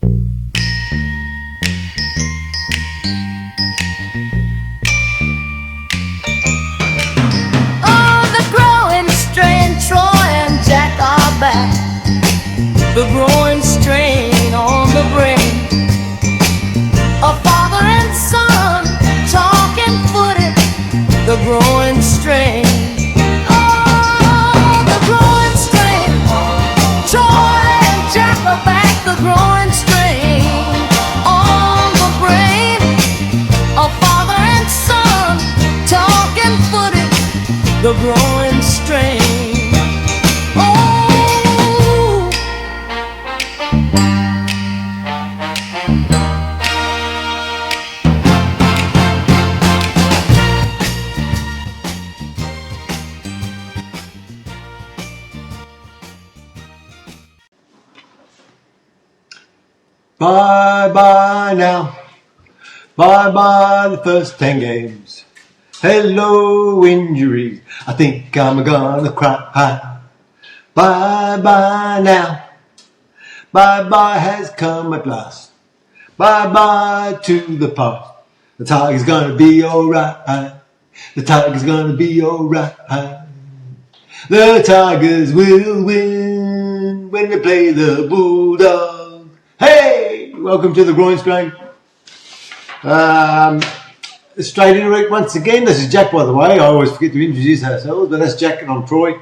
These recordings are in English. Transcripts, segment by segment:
The growing strain on the brain. A father and son talking footy. The growing strain. Oh, the growing strain. Troy and Jack are back. The growing strain on the brain. A father and son talking footy. The growing strain. Bye-bye now, bye-bye the first 10 games. Hello injuries, I think I'm gonna cry. Bye-bye now, bye-bye has come at last. Bye-bye to the past. The Tigers gonna be alright. The Tigers gonna be alright. The Tigers will win when they play the Bulldogs. Hey, welcome to the Groin Strain. Straight into it once again. This is Jack, by the way. I always forget to introduce ourselves, but that's Jack and I'm Troy.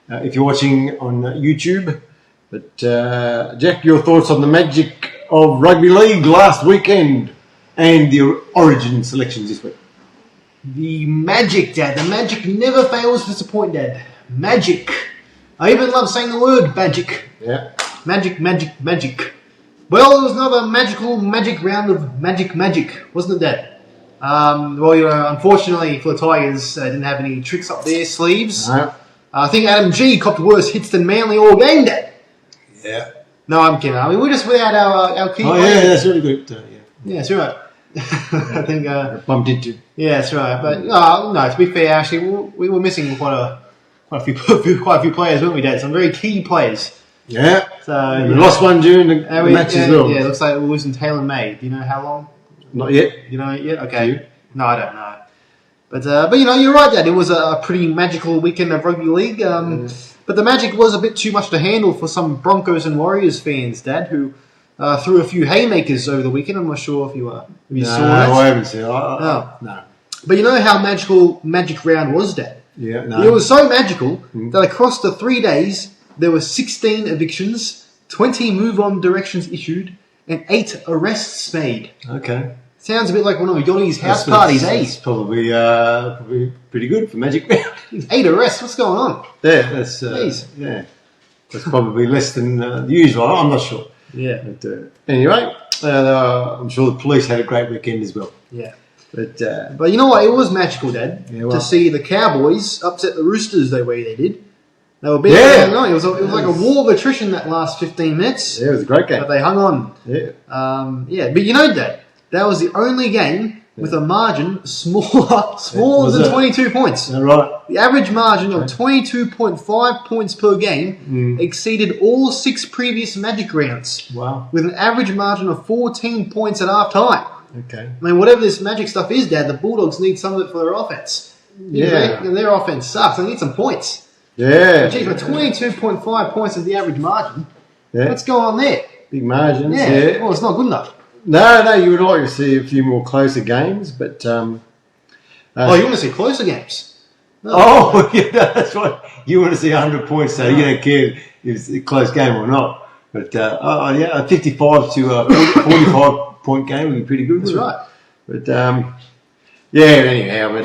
If you're watching on YouTube. But Jack, your thoughts on the magic of rugby league last weekend and the origin selections this week? The magic, Dad. The magic never fails to disappoint, Dad. Magic. I even love saying the word magic. Yeah. Magic, magic, magic. Well, it was another magic round of magic, wasn't it, Dad? Unfortunately for the Tigers, didn't have any tricks up their sleeves. No. I think Adam G copped worse hits than Manly all game, Dad. Yeah. No, I'm kidding. I mean, we're just without our key players. Yeah, that's really good. Yeah, that's right. I think... bumped into. Yeah, that's right. But no, to be fair, actually, we were missing quite a few players, weren't we, Dad? Some very key players. Yeah. So we lost one during the match as well. Yeah, it looks like we're losing Taylor May. Do you know how long? Not yet. You know it yet? Okay. No, I don't know. But you know, you're right, Dad. It was a pretty magical weekend of rugby league. But the magic was a bit too much to handle for some Broncos and Warriors fans, Dad, who threw a few haymakers over the weekend. I'm not sure if you saw that. No, I haven't seen it. No. But you know how magical Magic Round was, Dad? Yeah, no. It was so magical that across the 3 days, there were 16 evictions, 20 move-on directions issued, and 8 arrests made. Okay. Sounds a bit like one of Yachty's house parties, eh? That's probably pretty good for Magic Round. 8 arrests? What's going on? Yeah, that's that's probably less than the usual. I'm not sure. Yeah. But anyway, I'm sure the police had a great weekend as well. Yeah. But you know what? It was magical, Dad, Yeah, well. to see the Cowboys upset the Roosters the way they did. They were beating them. It was like a war of attrition that last 15 minutes. Yeah, it was a great game. But they hung on. Yeah. But you know, Dad, that was the only game with a margin smaller than 22 points. Is that right? The average margin of 22.5 points per game exceeded all 6 previous Magic rounds. Wow. With an average margin of 14 points at half time. Okay. I mean, whatever this Magic stuff is, Dad, the Bulldogs need some of it for their offense. Yeah. Their offense sucks. They need some points. Yeah. Geez, but 22.5 points is the average margin. Yeah. What's going on there? Big margins. Yeah. Yeah. Well, it's not good enough. No, you would like to see a few more closer games, but... you want to see closer games? No. Oh, yeah, that's right. You want to see 100 points, so you don't care if it's a close game or not. But, a 55 to a 45 point game would be pretty good. That's right. But, anyhow,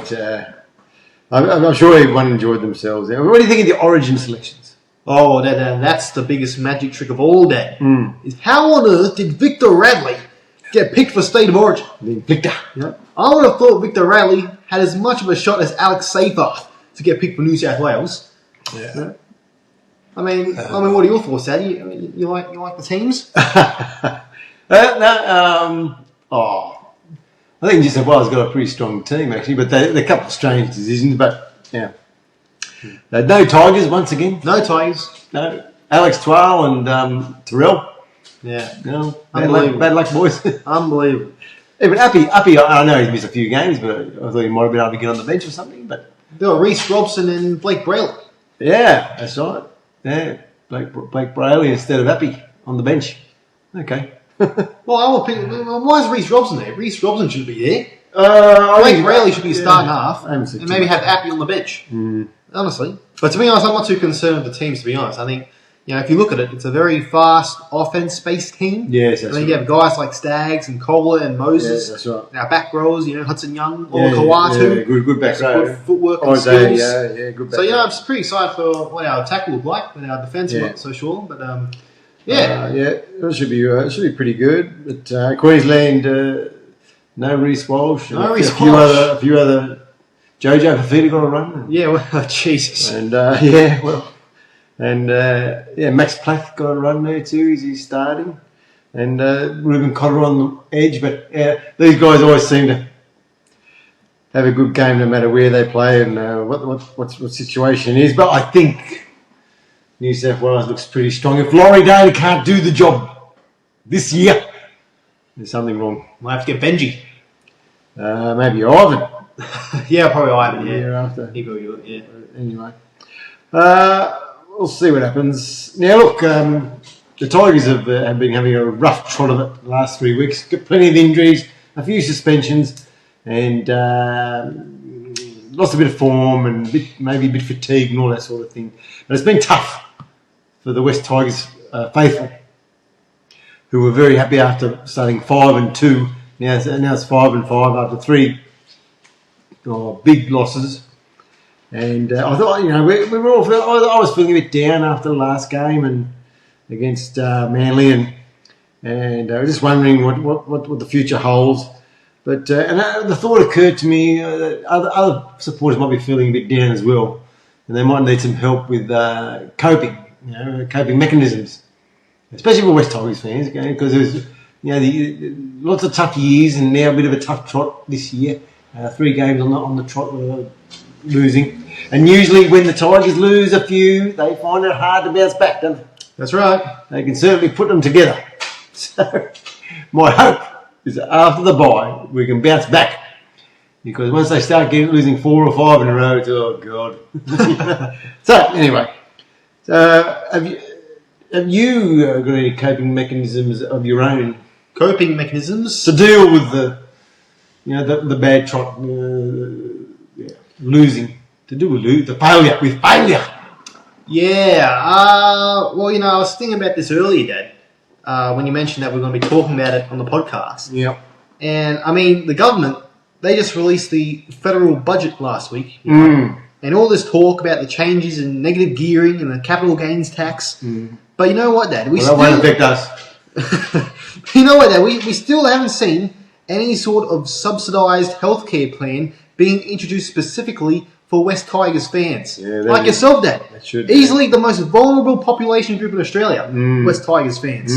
I'm sure everyone enjoyed themselves. What do you think of the origin selections? Oh, that's the biggest magic trick of all, Dad. Is how on earth did Victor Radley get picked for State of Origin? Victor. Yeah. I would have thought Victor Radley had as much of a shot as Alex Seyfarth to get picked for New South Wales. Yeah. I mean, what are your thoughts, Dad? You like the teams? I think New South Wales got a pretty strong team actually, but they're a couple of strange decisions. But yeah, no Tigers once again. No Tigers. No Alex Twal and Terrell. Yeah. No, Unbelievable. bad luck, boys. Unbelievable. Even Appy, I know he's missed a few games, but I thought he might have been able to get on the bench or something. But There were Reece Robson and Blake Brayley. yeah, that's right. Yeah, Blake Brayley instead of Appy on the bench. Okay. Well, why is Reece Robson there? Reece Robson shouldn't be there. I Blake think- Brayley should be starting half, I haven't seen and too maybe much. have Appy on the bench. Honestly, but to be honest, I'm not too concerned with the teams. To be honest, I think if you look at it, it's a very fast offense-based team. Yes, that's and then right. you have guys like Staggs and Kohler and Moses. Yeah, that's right. Now back rows, Hudson Young or Yeah, Kawatu. yeah, good back Some row. good footwork and Isaiah, skills. yeah, good back So row. I'm pretty excited for what our attack will look like, but our defense I'm Yeah. not so sure. But yeah, it should be pretty good. But Queensland, no Reece Walsh, and No Reece a few Walsh. other Jojo Fafita got a run, yeah, well, Jesus. and Max Plath got a run there too. He's starting, and Ruben Cotter on the edge. But these guys always seem to have a good game no matter where they play and what situation it is. But I think New South Wales looks pretty strong. If Laurie Daly can't do the job this year, there's something wrong. We'll have to get Benji. Maybe Ivan. Yeah, probably Ivan. The Yeah, year after. he will. Yeah. Anyway, we'll see what happens. Now, look, the Tigers have been having a rough trot of it the last 3 weeks. Got plenty of injuries, a few suspensions, and lost a bit of form and maybe a bit fatigue and all that sort of thing. But it's been tough for the West Tigers faithful, who were very happy after starting 5-2. Now it's 5-5 after 3 big losses. And I thought, we were all. I was feeling a bit down after the last game and against Manly, and I was just wondering what the future holds. But the thought occurred to me that other supporters might be feeling a bit down as well, and they might need some help with coping mechanisms, especially for West Tigers fans, because there's lots of tough years and now a bit of a tough trot this year. 3 games on the trot, losing. And usually when the Tigers lose a few, they find it hard to bounce back, don't they? That's right. They can certainly put them together. So my hope is that after the bye, we can bounce back. Because once they start losing 4 or 5 in a row, it's, oh, God. So, anyway. Have you got any coping mechanisms of your own Coping mechanisms. to deal with the bad trot, losing, to do with the failure, Yeah. Well, I was thinking about this earlier, Dad, when you mentioned that we're going to be talking about it on the podcast. Yeah. And, I mean, the government, they just released the federal budget last week. And all this talk about the changes in negative gearing and the capital gains tax. But you know what, Dad? That won't affect us. You know what, Dad? We still haven't seen any sort of subsidised healthcare plan being introduced specifically for West Tigers fans. Yeah, that like is- yourself, Dad. that should be. Easily the most vulnerable population group in Australia, West Tigers fans.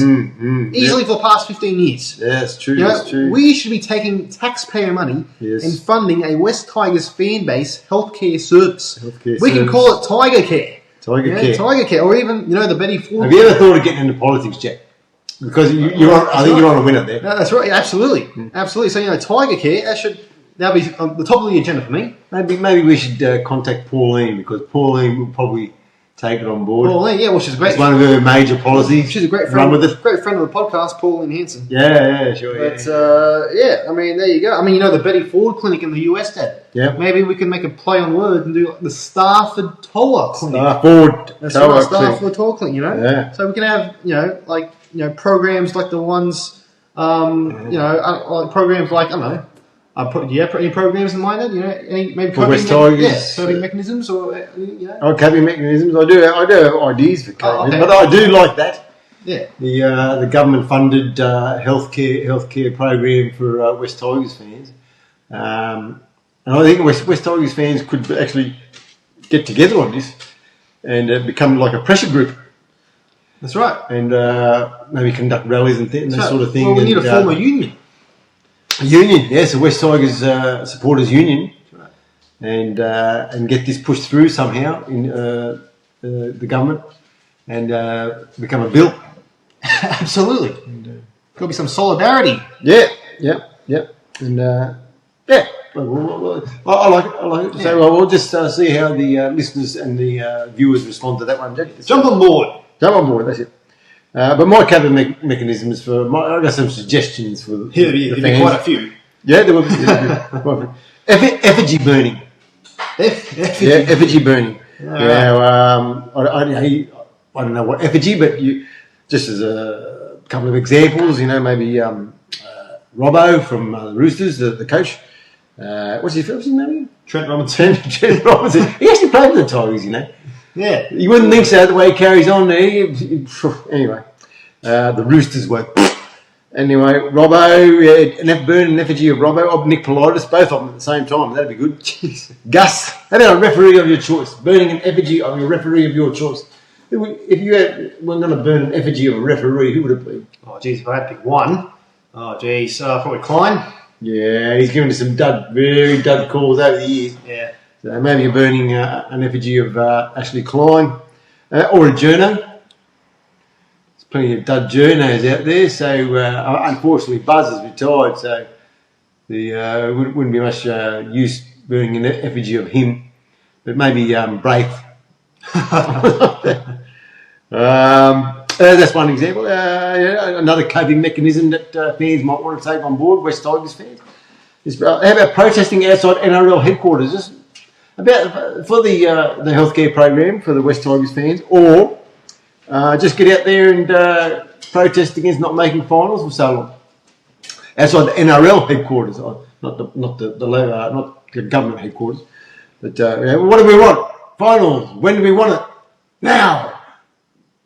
Easily for the past 15 years. Yeah, it's true. You know, we should be taking taxpayer money Yes. and funding a West Tigers fan base healthcare service. Healthcare we can service. call it TigerCare. TigerCare. TigerCare, or even the Betty Ford. Have you ever thought of getting into politics, Jack? Because I think you're on a winner there. No, that's right. Absolutely, absolutely. So TigerCare that'll be on the top of the agenda for me. Maybe we should contact Pauline, because Pauline will probably take it on board. Pauline, yeah, well, she's a great. It's one of her major policies. She's a great Run friend. with it. Great friend of the podcast, Pauline Hanson. Yeah, sure. But I mean, there you go. I mean, the Betty Ford Clinic in the US, Dad. Yeah. Maybe we can make a play on words and do the Stafford Toller Clinic. Forward. That's right, Stafford Toller Clinic. Yeah. So we can have programs like the ones, like programs like I don't know. Do you have any programs in mind? Any maybe For West Tigers? coping mechanisms or Coping mechanisms. I do have ideas for coping, okay. but I do like that. Yeah. The government funded healthcare program for West Tigers fans, and I think West Tigers fans could actually get together on this and become like a pressure group. That's right. And maybe conduct rallies and that sort of thing. Well, we need and, to form a union. A union, yes, a West Tigers supporters union, and get this pushed through somehow in the government and become a bill. Absolutely. Got to be some solidarity. Yeah. And yeah. I like it. Yeah. So we'll just see how the listeners and the viewers respond to that one, Jack. Jump on board. Jump on board, that's it. But my coping mechanisms I got some suggestions for the There'll be fans. quite a few. Yeah, there will be. Effigy burning. Effigy burning. Now, I don't know what effigy, but just as a couple of examples, maybe Robbo from the Roosters, the coach. What's his name again? Trent Robinson. Trent Robinson. He actually played for the Tigers, Yeah. You wouldn't think so, the way he carries on there. Anyway, the Roosters were. Anyway, Robbo, an effigy of Robbo, Nick Politis, both of them at the same time. That'd be good. Jeez. Gus, how about a referee of your choice? Burning an effigy of a referee of your choice. If you were going to burn an effigy of a referee, who would it be? Oh, geez, if I had to pick one. Oh, geez, probably Klein. Yeah, he's given us some very dud calls over the years. Yeah. So maybe you're burning an effigy of Ashley Klein or a journo. There's plenty of dud journos out there. So unfortunately, Buzz is retired, so the wouldn't be much use burning an effigy of him. But maybe Braith. That's one example. Another coping mechanism that fans might want to take on board, West Tigers fans, is how about protesting outside NRL headquarters? Just for the healthcare program for the West Tigers fans, or just get out there and protest against not making finals for so long outside the NRL headquarters, not the government headquarters. But what do we want? Finals. When do we want it? Now.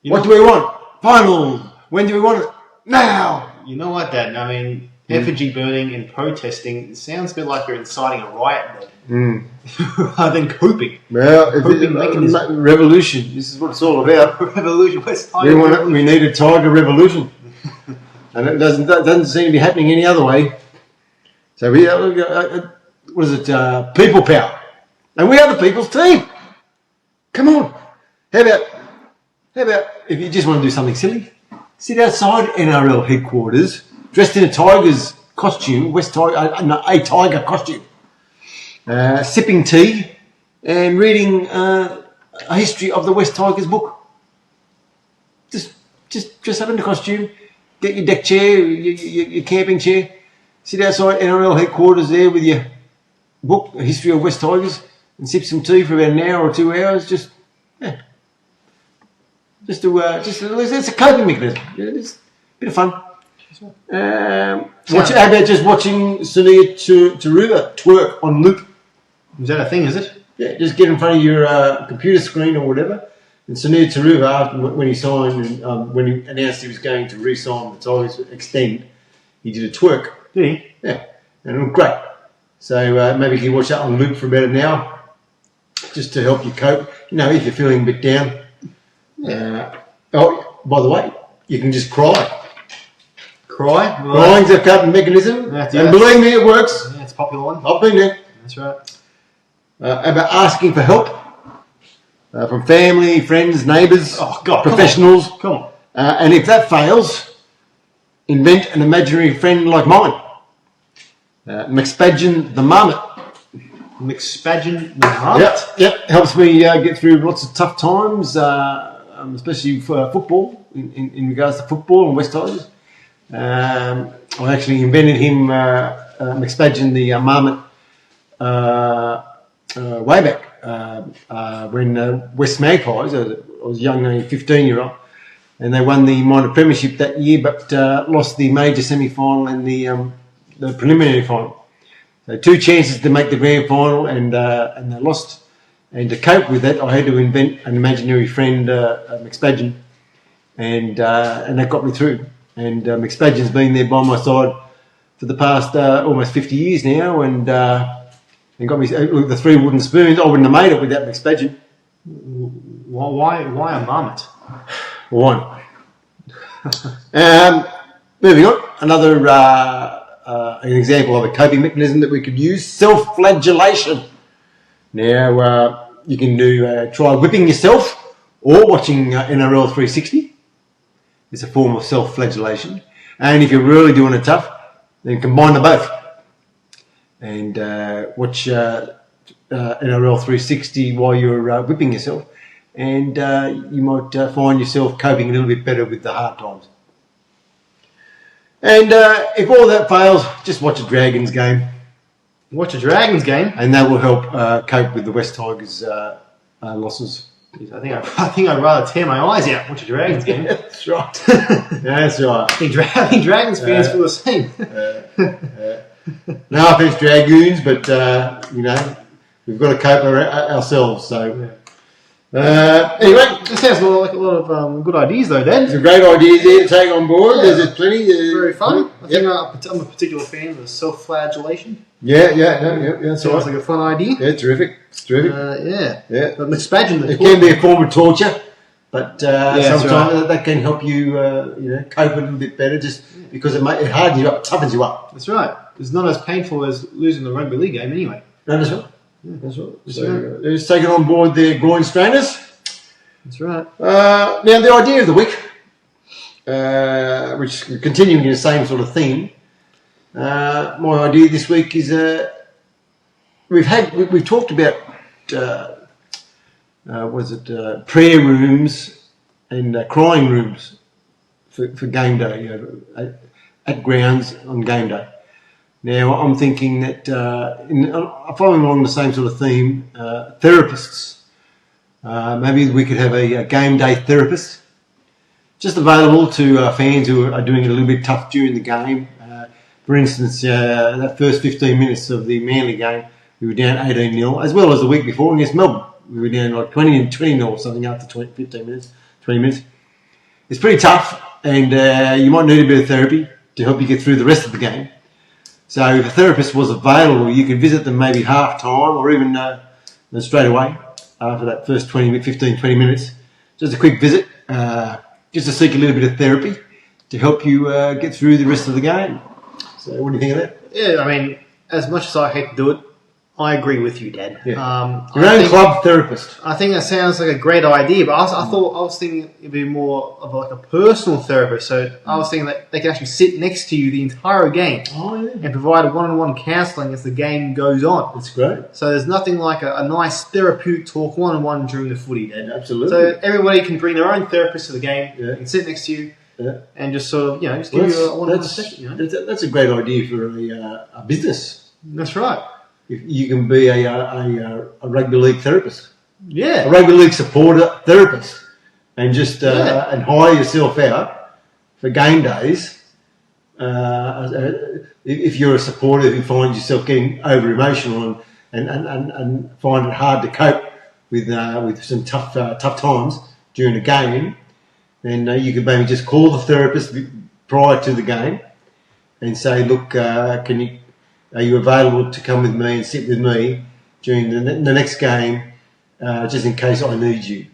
What do we want? Finals. When do we want it? Now. You know what, Dad? I mean, effigy burning and protesting, it sounds a bit like you're inciting a riot then. Rather than coping. Well, Coping mechanism. revolution. This is what it's all about. Revolution. West Tiger. We need a tiger revolution. And it doesn't seem to be happening any other way. So we what is it? People power. And we are the people's team. Come on. How about if you just want to do something silly, sit outside NRL headquarters, dressed in a Tigers costume, a Tiger costume, sipping tea and reading a history of the West Tigers book. Just dress up in the costume, get your deck chair, your camping chair, sit outside NRL headquarters there with your book, a history of West Tigers, and sip some tea for about an hour or 2 hours. It's a coping mechanism. It's a bit of fun. How about just watching Sunia Taruva twerk on loop? Is that a thing, is it? Yeah, just get in front of your computer screen or whatever. And Sunia Taruva, when he signed and when he announced he was going to re-sign the Tigers extend, he did a twerk. Did he? Yeah, and it looked great. So maybe you can watch that on loop for about an hour, just to help you cope. If you're feeling a bit down. By the way, you can just cry. Cry? Crying's a coping mechanism, and believe me, it works. Yeah, it's a popular one. I've been there. That's right. About asking for help from family, friends, neighbours, professionals. Come on. And if that fails, invent an imaginary friend like mine. McSpadgeon the Marmot. McSpadgeon the Marmot? Yep. Helps me get through lots of tough times, especially for football, in regards to football and West Tigers. I actually invented him, McSpadgeon the Marmot, way back when West Magpies, I was a young 15-year-old, and they won the minor premiership that year, but lost the major semi-final and the preliminary final. So 2 chances to make the grand final, and they lost. And to cope with that, I had to invent an imaginary friend, McSpadgeon, and that got me through. And McSpadgeon's been there by my side for the past almost 50 years now, and got me the 3 wooden spoons. I wouldn't have made it without McSpadgeon. Why a marmot? One. Moving on, another an example of a coping mechanism that we could use: self-flagellation. Now you can try whipping yourself or watching NRL 360. It's a form of self-flagellation. And if you're really doing it tough, then combine the both. And watch NRL 360 while you're whipping yourself. And you might find yourself coping a little bit better with the hard times. And if all that fails, just watch a Dragons game. Watch a Dragons game? And that will help cope with the West Tigers' losses. I think I'd rather tear my eyes out watch a Dragons game. That's right. That's right. I think Dragons fans feel the same. No offense, Dragoons, but we've got to cope ourselves. So anyway, this sounds like a lot of good ideas, though, Dan. Some great ideas there to take on board. Yeah. There's plenty. Very fun. I think I'm a particular fan of self-flagellation. Yeah. Sounds like a fun idea. Yeah, terrific. It's terrific. Yeah. But let's imagine it can be a form of torture, but sometimes right. that can help you, cope a little bit better. Just because it hardens you up, toughens you up. That's right. It's not as painful as losing the rugby league game, anyway. No, that's right. Yeah, that's right. So let's take it on board their groin strainers. That's right. Now the idea of the week, which is continuing in the same sort of theme. My idea this week is we've talked about prayer rooms and crying rooms for game day, at grounds on game day. Now I'm thinking that following along the same sort of theme, therapists. Maybe we could have a game day therapist just available to fans who are doing it a little bit tough during the game. For instance, that first 15 minutes of the Manly game, we were down 18-0, as well as the week before against Melbourne. We were down like 20-0 or something after 15 minutes, 20 minutes. It's pretty tough, and you might need a bit of therapy to help you get through the rest of the game. So if a therapist was available, you could visit them maybe half-time or even straight away after that first 15, 20 minutes. Just a quick visit, just to seek a little bit of therapy to help you get through the rest of the game. So what do you think of that? Yeah, I mean, as much as I hate to do it, I agree with you, Dad. Yeah. Your own club therapist. I think that sounds like a great idea, but I was thinking it'd be more of like a personal therapist. So I was thinking that they can actually sit next to you the entire game and provide one-on-one counselling as the game goes on. That's great. So there's nothing like a nice therapeutic talk one-on-one during the footy, Dad. Absolutely. So everybody can bring their own therapist to the game and sit next to you. Yeah. And just sort of, just give you a one-on-one session. That's a great idea for a business. That's right. If you can be a rugby league therapist. Yeah. A rugby league supporter therapist. And just and hire yourself out for game days. If you're a supporter who finds yourself getting over emotional and find it hard to cope with some tough times during a game, then you could maybe just call the therapist prior to the game and say, look, are you available to come with me and sit with me during the next game, just in case I need you?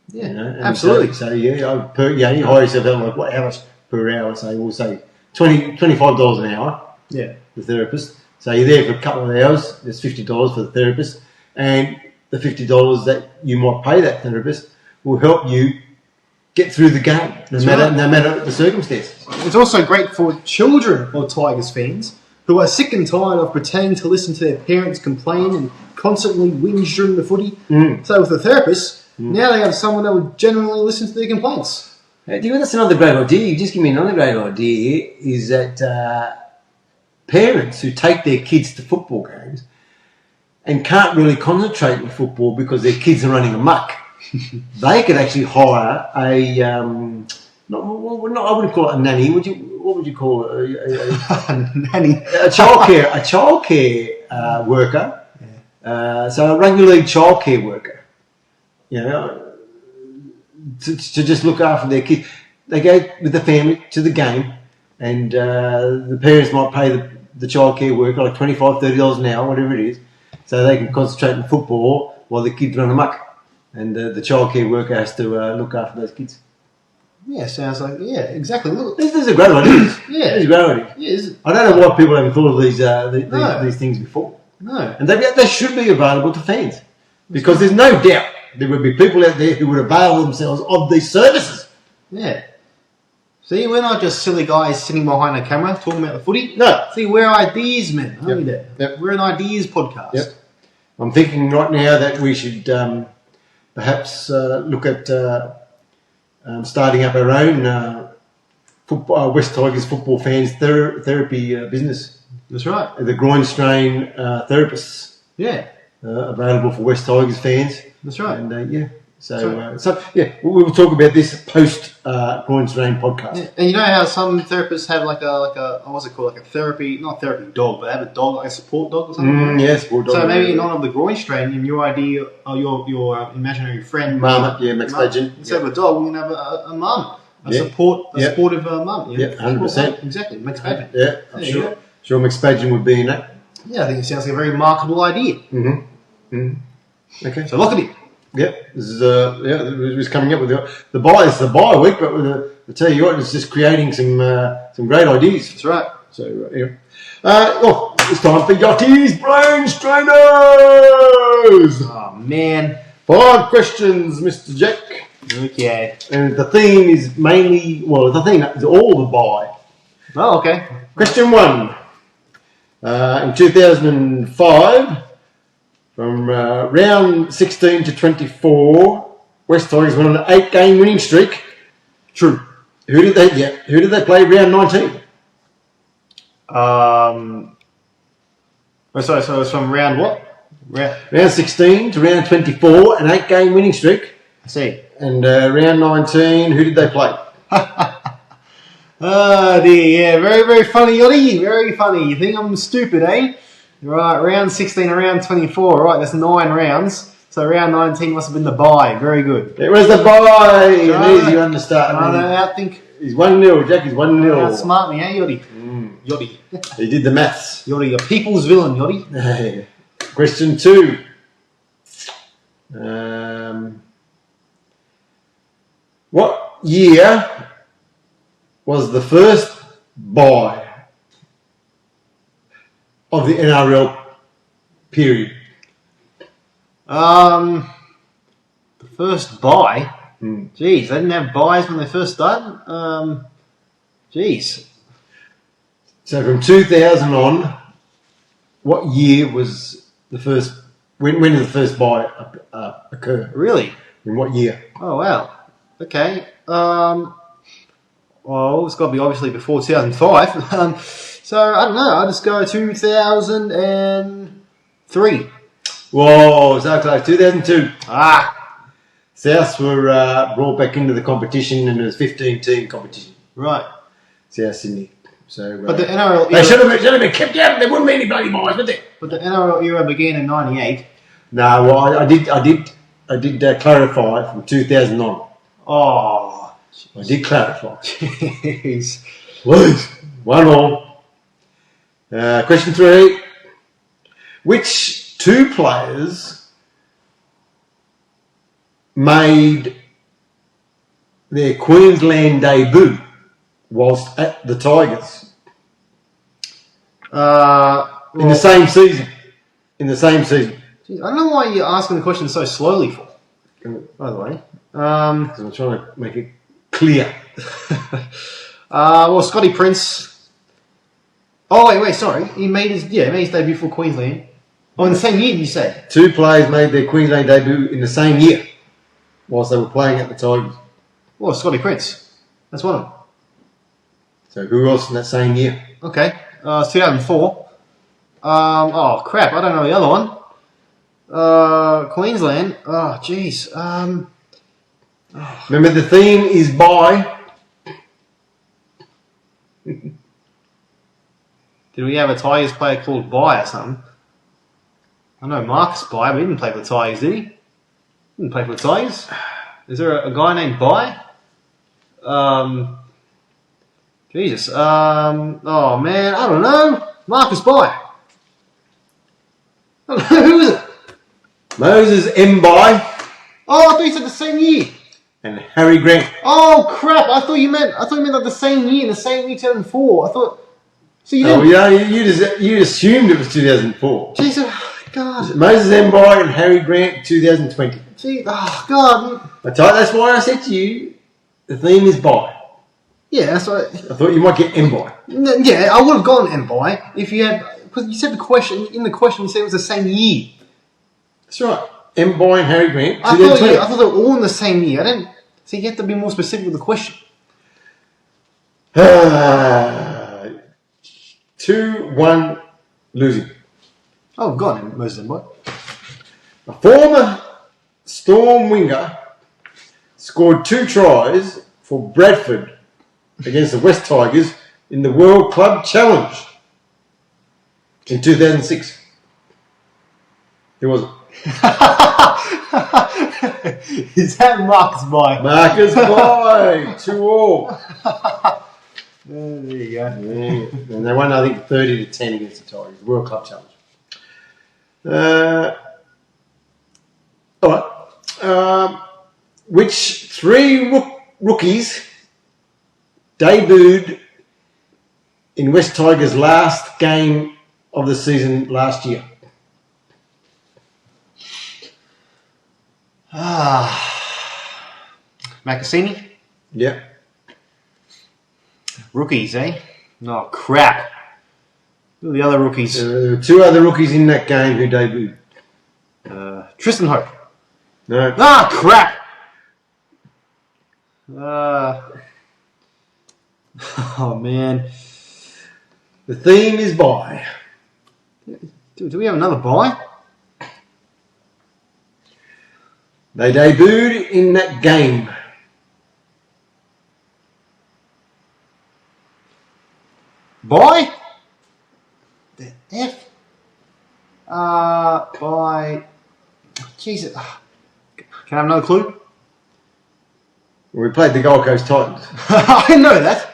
Yeah, absolutely. So you hire yourself out like how much per hour? So we'll say $25 an hour. Yeah, the therapist. So you're there for a couple of hours. There's $50 for the therapist, and the $50 that you might pay that therapist will help you get through the game, no matter the circumstances. It's also great for children or Tigers fans who are sick and tired of pretending to listen to their parents complain and constantly whinge during the footy. So with a therapist, now they have someone that would genuinely listen to their complaints. That's another great idea. You just give me another great idea, is that parents who take their kids to football games and can't really concentrate on football because their kids are running amok, they could actually hire I wouldn't call it a nanny. What would you call it? A nanny. A childcare worker. Yeah. So a rugby league childcare worker. To just look after their kids. They go with the family to the game, and the parents might pay the childcare worker like $25, $30 an hour, whatever it is, so they can concentrate on football while the kids run amok. And the childcare worker has to look after those kids. Yeah, sounds like, exactly. Look, this is a great idea. Yeah. This is a great idea. Yeah, I don't know why people haven't thought of these things before. No. And they should be available to fans. Because there's no doubt there would be people out there who would avail themselves of these services. Yeah. See, we're not just silly guys sitting behind a camera talking about the footy. No. See, we're ideas men, aren't we, Dad? Yep. We're an ideas podcast. Yep. I'm thinking right now that we should perhaps look at starting up our own West Tigers football fans therapy business. That's right. The Groin strain therapists Yeah, available for West Tigers fans. that's right. And yeah. So we'll talk about this post Groin strain podcast. Yeah. And you know how some therapists have like a what's it called, like a therapy, not therapy dog, but they have a dog, like a support dog or something. Yes, support dog. So maybe not of the groin strain, in your idea or your imaginary friend, Marmot, Max Badgen. Instead of a dog, we can have a mum, supportive mum. Yeah, 100%. Exactly, Max Badgen. Yeah, I'm sure Max Badgen would be in that. Yeah, I think it sounds like a very marketable idea. Okay. So look at it. Yep, this is it was coming up with the buy. It's the buy week, but I tell you what, it's just creating some great ideas. That's right. So it's time for Yachty's Brain Strainers. Oh man, 5 questions, Mr. Jack. Okay. And the theme is mainly the theme is all the buy. Oh, okay. Question 1. In 2005. From round 16 to 24, West Tigers went on an 8-game winning streak. True. Who did they play round 19? So it's from round what? Round 16 to round 24, an 8-game winning streak. I see. And round 19, who did they play? Oh dear, yeah, very, very funny, Yachty. Very funny. You think I'm stupid, eh? Right, round 16 and round 24. Right, that's 9 rounds. So round 19 must have been the bye. Very good. It was the bye. Right. Easy one to start. I think He's 1-0. Jack is 1-0. outsmart me, eh, Yachty? Yachty. He did the maths. Yachty, a people's villain, Yachty. Question 2. What year was the first bye of the NRL period? The first bye? Jeez, they didn't have buys when they first started? Jeez. So from 2000 on, what year was the first? When did the first bye occur? Really? In what year? Oh, wow. Okay. Well, it's got to be obviously before 2005. So, I don't know. I'll just go 2003. Whoa, so close. 2002. Souths were brought back into the competition, and it was 15-team competition. Right. South Sydney. So, But the NRL they should have been kept out. There wouldn't be any bloody buys, would there? But the NRL era began in '98. No, well, I did clarify from 2000 on. Oh, I did clarify. jeez. Please. 1-1. Question 3. Which 2 players made their Queensland debut whilst at the Tigers? In the same season. Geez, I don't know why you're asking the question so slowly for. By the way, Because I'm trying to make it clear. well, Scotty Prince. Oh wait, sorry. He made his debut for Queensland. Oh, in the same year, did you say? 2 players made their Queensland debut in the same year whilst they were playing at the Tigers. Well, Scotty Prince. That's one of them. So who else in that same year? Okay. It's 2004. Oh crap! I don't know the other one. Queensland. Oh jeez. Remember, the theme is by. Did we have a Tigers player called By or something? I know Marcus By, but he didn't play for the Tigers, did he? Didn't play for the Tigers. Is there a guy named By? Jesus. Oh man, I don't know. Marcus By. I don't know, who is it? Moses Mbai Oh, I thought you said the same year. and Harry Grant. Oh crap! I thought you meant like the same year, 2004. I thought. So you didn't. Oh yeah, you assumed it was 2004. Jesus, God. Moses Mbai and Harry Grant, 2020. Gee, oh God. That's why I said to you, the theme is by. Yeah, that's what. I thought you might get Mbai. Yeah, I would have gone Mbai if you had. Because you said the question in the question. You said it was the same year. That's right. Mbai and Harry Grant. I thought they were all in the same year. I didn't. So you have to be more specific with the question. 2-1 losing. Oh, I've got most of them. What? A former Storm winger scored 2 tries for Bradford against the West Tigers in the World Club Challenge in 2006. Who was it? Is that Marcus Mike? Marcus Boy, 2-all. There you go. Yeah. And they won, I think, 30-10 against the Tigers, World Club Challenge. All right. Which 3 rookies debuted in West Tigers' last game of the season last year? Macassini? Yeah. Rookies, eh? No, crap. Who are the other rookies? There were 2 other rookies in that game who debuted. Tristan Hope. No. Ah, crap! Oh, man. The theme is bye. Do we have another buy? They debuted in that game. Buy? The F? Buy. Jesus. Can I have another clue? We played the Gold Coast Titans. I know that.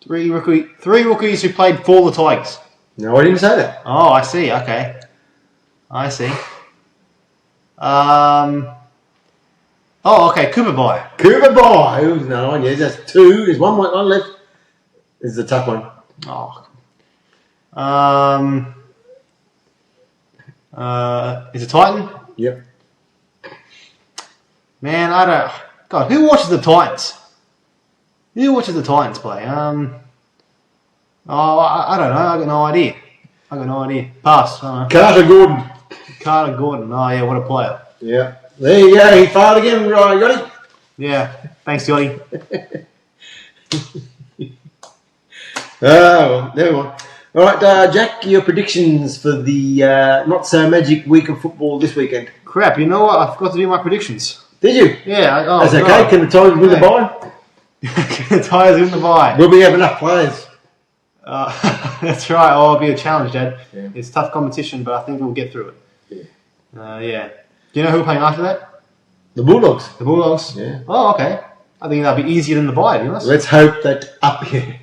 3 rookies who played for the Tigers. No, I didn't say that. Oh, I see. Okay. I see. Oh, okay. Cooper Buy. Cooper Bye. Who's another one? Yeah, that's 2. There's one left. This is a tough one. Oh. Is it Titan? Yep. Man, I don't. God, who watches the Titans? Who watches the Titans play? I don't know. I got no idea. Pass. Carter Gordon. Carter Gordon. Oh yeah, what a player. Yeah. There you go. He failed again. Right, got it. Yeah. Thanks, Yachty. Oh, there we go. All right, Jack, your predictions for the not so magic week of football this weekend. Crap. You know what? I forgot to do my predictions. Did you? Yeah. That's okay. No. Can the Tigers win the bye? The Tigers win the bye. Will we have enough players? That's right. Oh, it'll be a challenge, Dad. Yeah. It's tough competition, but I think we'll get through it. Yeah. Yeah. Do you know who we're playing after that? The Bulldogs. The Bulldogs. Yeah. Oh, okay. I think that'll be easier than the bye, to be honest. Let's hope that Uppy,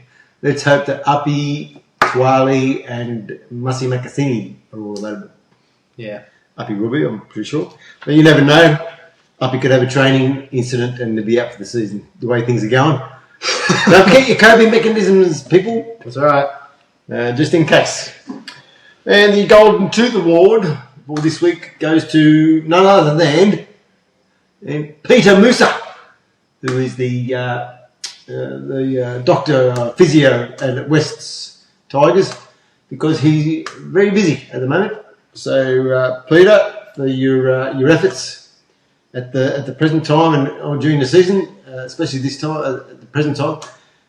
Twali, and Mussy Macassini are all available. Yeah. Uppy will be, I'm pretty sure. But you never know. Uppy could have a training incident and be out for the season, the way things are going. Don't forget your coping mechanisms, people. That's all right. Just in case. And the Golden Tooth Award for this week goes to none other than Peter Musa, who is the doctor physio at West's Tigers, because he's very busy at the moment. So Peter, for your efforts at the present time and or during the season, especially this time at the present time,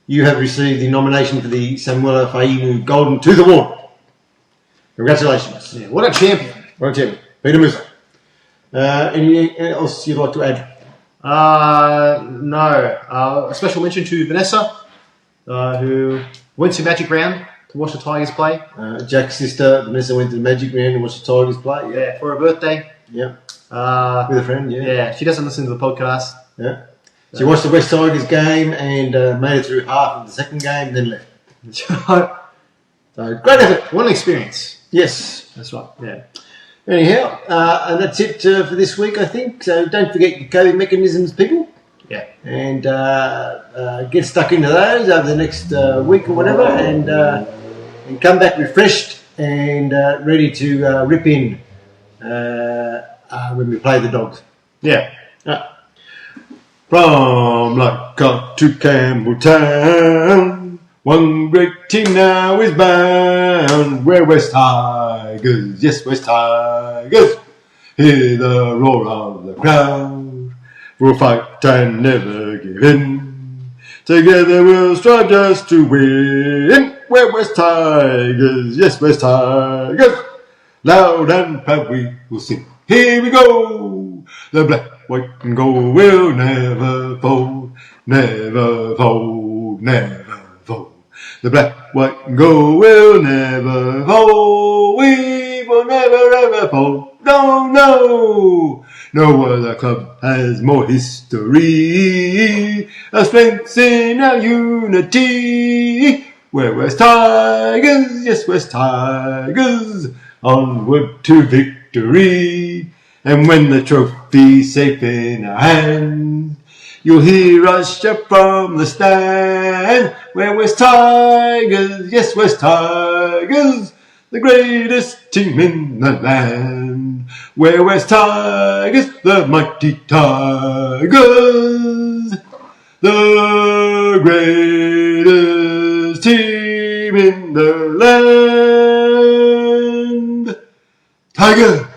you have received the nomination for the Samuela Fainu Golden Tooth Award. Congratulations! Yeah, what a champion! What a champion, Peter Musa. Anything else you'd like to add? No. A special mention to Vanessa, who went to Magic Round to watch the Tigers play. Jack's sister Vanessa went to the Magic Round and watched the Tigers play. Yeah, for her birthday. Yeah. With a friend. Yeah. Yeah, she doesn't listen to the podcast. Yeah. She watched the West Tigers game and made it through half of the second game, then left. So great effort. What an experience. Yes. That's right. Yeah. Anyhow, and that's it for this week, I think. So don't forget your coping mechanisms, people. Yeah. And get stuck into those over the next week or whatever, and come back refreshed and ready to rip in when we play the Dogs. Yeah. From Lockhart to Campbelltown, one great team now is bound. We're West Tigers, yes, West Tigers. Hear the roar of the crowd. We'll fight and never give in. Together we'll strive just to win. We're West Tigers, yes, West Tigers. Loud and proud we will sing. Here we go. The black, white and gold will never fold. Never fold, never fold. The black, white and gold will never fold. We will never ever fold. No, no. No other club has more history. A strength in our unity. We're West Tigers, yes, West Tigers. Onward to victory. And when the trophy's safe in our hands, you'll hear us shout from the stand. We're West Tigers, yes, West Tigers, the greatest team in the land. We're West Tigers, the mighty Tigers, the greatest team in the land. Tiger!